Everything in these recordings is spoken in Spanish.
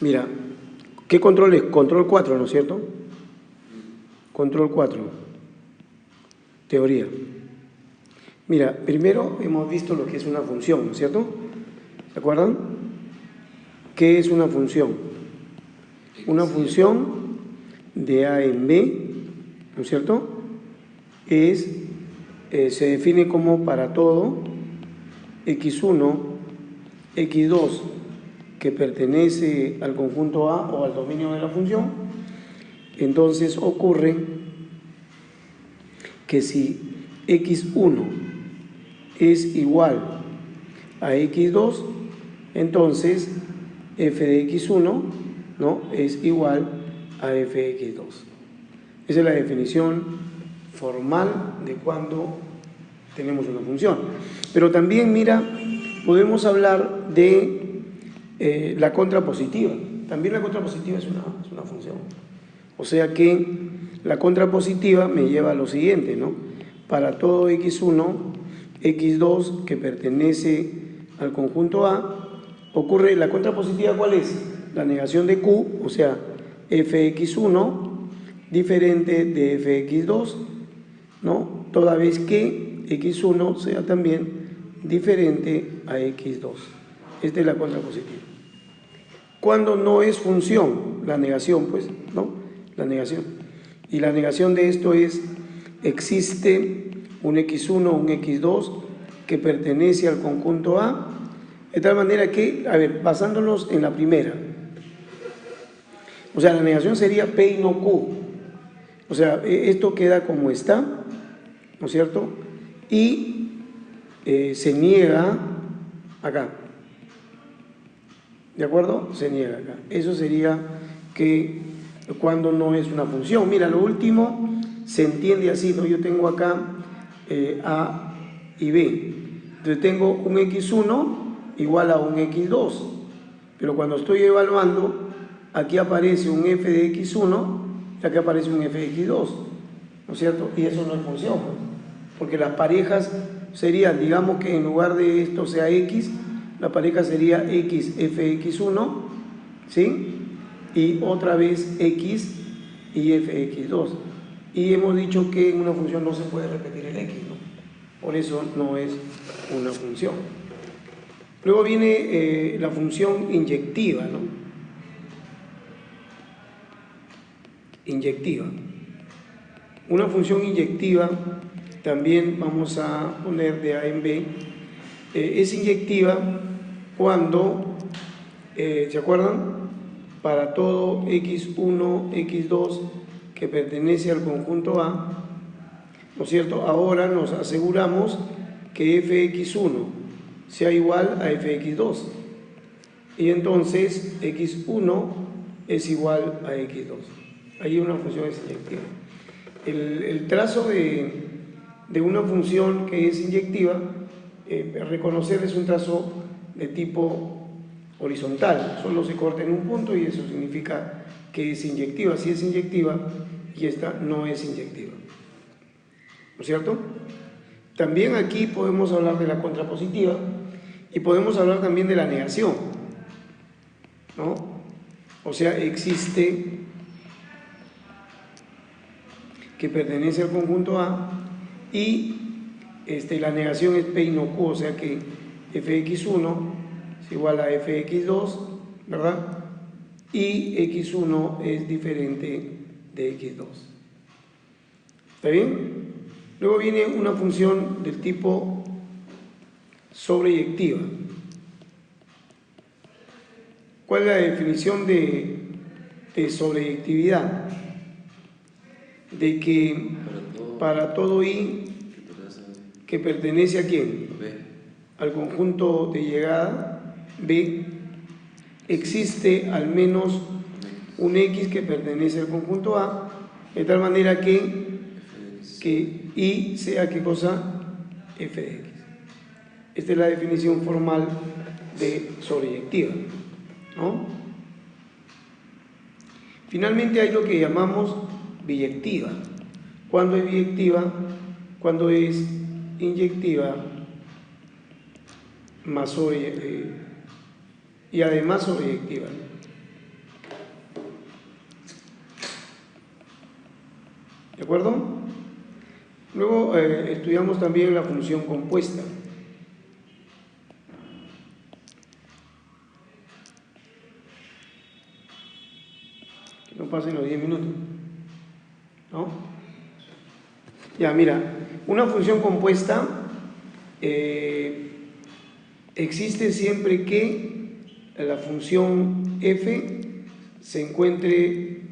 Mira, ¿qué control es? Control 4, ¿no es cierto? Control 4. Teoría. Mira, primero hemos visto lo que es una función, ¿no es cierto? ¿Se acuerdan? ¿Qué es una función? Una función de A en B, ¿no es cierto? Se define como para todo x1, x2 que pertenece al conjunto A o al dominio de la función. Entonces ocurre que si x1 es igual a x2, entonces f de x1, ¿no?, es igual a f de x2. Esa es la definición formal de cuando tenemos una función. Pero también, mira, podemos hablar de la contrapositiva. También la contrapositiva es una función. O sea que la contrapositiva me lleva a lo siguiente, ¿no? Para todo x1, x2 que pertenece al conjunto A, ocurre la contrapositiva, ¿cuál es? La negación de Q, o sea, fx1 diferente de fx2, ¿no?, toda vez que x1 sea también diferente a x2. Esta es la contrapositiva. Cuando no es función, la negación, pues, ¿no? La negación. Y la negación de esto es, existe un x1 o un x2 que pertenece al conjunto A, de tal manera que, a ver, basándonos en la primera, o sea, la negación sería P y no Q. O sea, esto queda como está, ¿no es cierto? Y se niega acá. ¿De acuerdo? Se niega acá. Eso sería que cuando no es una función. Mira, lo último se entiende así, ¿no? Yo tengo acá A y B. Entonces tengo un x1 igual a un x2. Pero cuando estoy evaluando, aquí aparece un f de x1 y aquí aparece un f de x2, ¿no es cierto? Y eso no es función, pues, porque las parejas serían, digamos que en lugar de esto sea x, la pareja sería x f de x1, ¿sí? Y otra vez x y f de x2. Y hemos dicho que en una función no se puede repetir el x, ¿no? Por eso no es una función. Luego viene la función inyectiva, ¿no? Inyectiva. Una función inyectiva, también vamos a poner de A en B, es inyectiva cuando, ¿se acuerdan? Para todo x1, x2 que pertenece al conjunto A, ¿no es cierto? Ahora nos aseguramos que fx1 sea igual a fx2. Y entonces x1 es igual a x2. Ahí una función es inyectiva. El trazo de una función que es inyectiva, reconocer es un trazo de tipo horizontal. Solo se corta en un punto y eso significa que es inyectiva. Si es inyectiva y esta no es inyectiva. ¿No es cierto? También aquí podemos hablar de la contrapositiva y podemos hablar también de la negación, ¿no? O sea, existe que pertenece al conjunto A y la negación es P y no Q, o sea que fx1 es igual a fx2, ¿verdad? Y x1 es diferente de x2. ¿Está bien? Luego viene una función del tipo sobreyectiva. ¿Cuál es la definición de sobreyectividad? De que para todo I que pertenece ¿a quién? Al conjunto de llegada B, existe al menos un X que pertenece al conjunto A, de tal manera que I sea ¿qué cosa? F de X. Esta es la definición formal de sobreyectiva, ¿no? Finalmente hay lo que llamamos biyectiva. ¿Cuándo es biyectiva? Cuando es inyectiva más y además sobreyectiva. ¿De acuerdo? Luego estudiamos también la función compuesta. Que no pasen los 10 minutos, ¿no? Ya, mira, una función compuesta existe siempre que la función f se encuentre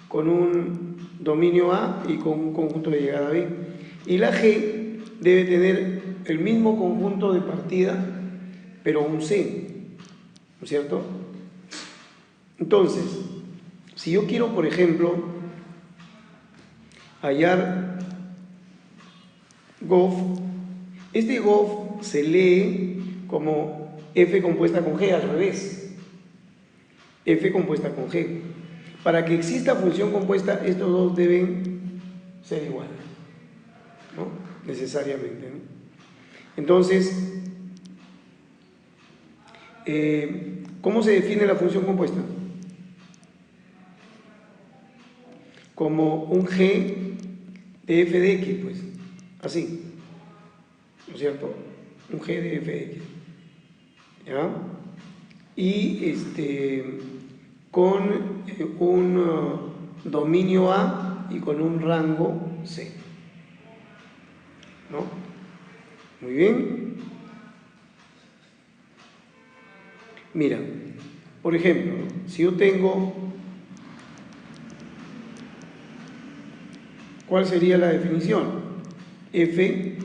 con un dominio A y con un conjunto de llegada B. Y la G debe tener el mismo conjunto de partida, pero un C, ¿no es cierto? Entonces, si yo quiero, por ejemplo, hallar gof, este gof se lee como f compuesta con g, al revés, f compuesta con g. Para que exista función compuesta, estos dos deben ser iguales, ¿no? Necesariamente, ¿no? Entonces, ¿cómo se define la función compuesta? Como un g de f de x, pues, así, ¿no es cierto? Un g de f de x, ¿ya? Y con un dominio A y con un rango C, ¿no? Muy bien. Mira, por ejemplo, si yo tengo, ¿cuál sería la definición? F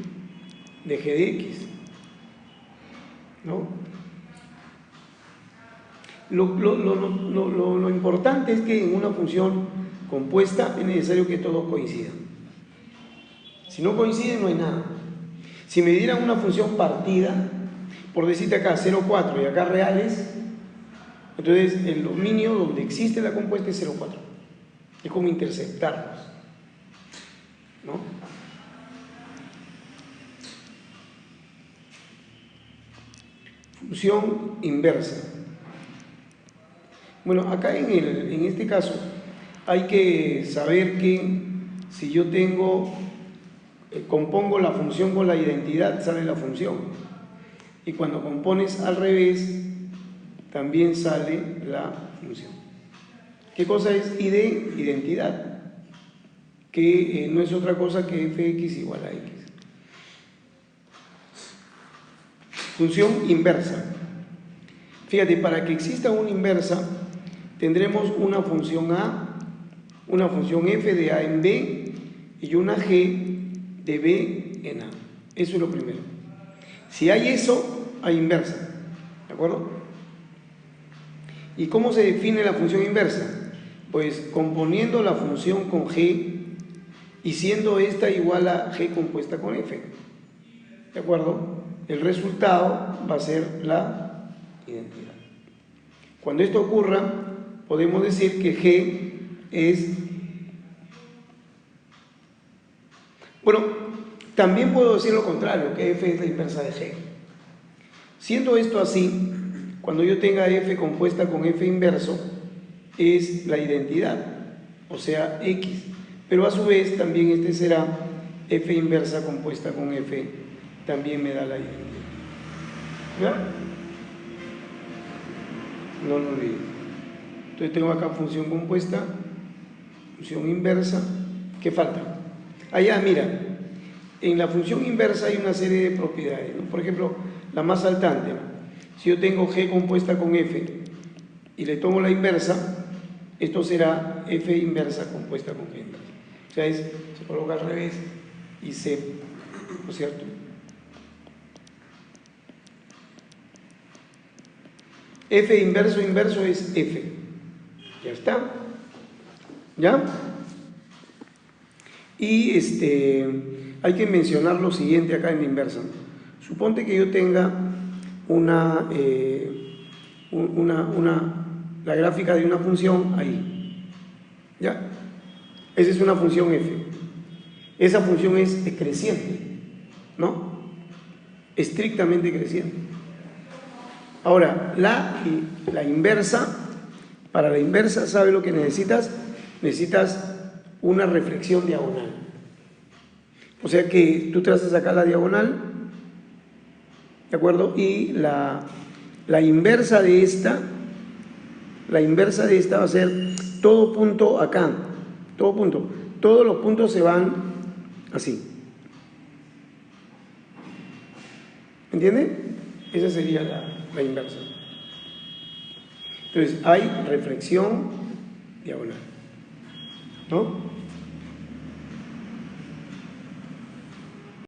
de g de x, ¿no? Lo importante es que en una función compuesta es necesario que todos coincidan. Si no coinciden, no hay nada. Si me dieran una función partida, por decirte acá 0,4 y acá reales, entonces el dominio donde existe la compuesta es 0,4. Es como interceptarlos, ¿no? Función inversa. Bueno, acá en este caso hay que saber que si yo compongo la función con la identidad, sale la función. Y cuando compones al revés, también sale la función. ¿Qué cosa es ID? Identidad, que no es otra cosa que fx igual a x. Función inversa. Fíjate, para que exista una inversa, tendremos una función A, una función f de A en B y una g de B en A. Eso es lo primero. Si hay eso, hay inversa. ¿De acuerdo? ¿Y cómo se define la función inversa? Pues componiendo la función con g y siendo esta igual a g compuesta con f. ¿De acuerdo? El resultado va a ser la identidad. Cuando esto ocurra, podemos decir que g es... Bueno, también puedo decir lo contrario, que f es la inversa de g. Siendo esto así, cuando yo tenga f compuesta con f inverso, es la identidad, o sea, x. Pero a su vez también este será f inversa compuesta con f, también me da la identidad. ¿Ya? No lo olvides. Entonces tengo acá función compuesta, función inversa. ¿Qué falta? Allá, mira, en la función inversa hay una serie de propiedades, ¿no? Por ejemplo, la más saltante, ¿no? Si yo tengo g compuesta con f y le tomo la inversa, esto será f inversa compuesta con g inversa. O sea, se coloca al revés y c, ¿no es cierto? F inverso es f. Ya está. ¿Ya? Y hay que mencionar lo siguiente acá en la inversa. Suponte que yo tenga la gráfica de una función ahí. ¿Ya? Esa es una función f. Esa función es creciente, ¿no? Estrictamente creciente. Ahora, la inversa, para la inversa, ¿sabes lo que necesitas? Necesitas una reflexión diagonal. O sea que tú trazas acá la diagonal, ¿de acuerdo? Y la inversa de esta va a ser todo punto acá, todo punto. Todos los puntos se van así. ¿Entienden? Esa sería la inversa. Entonces, hay reflexión diagonal, ¿no?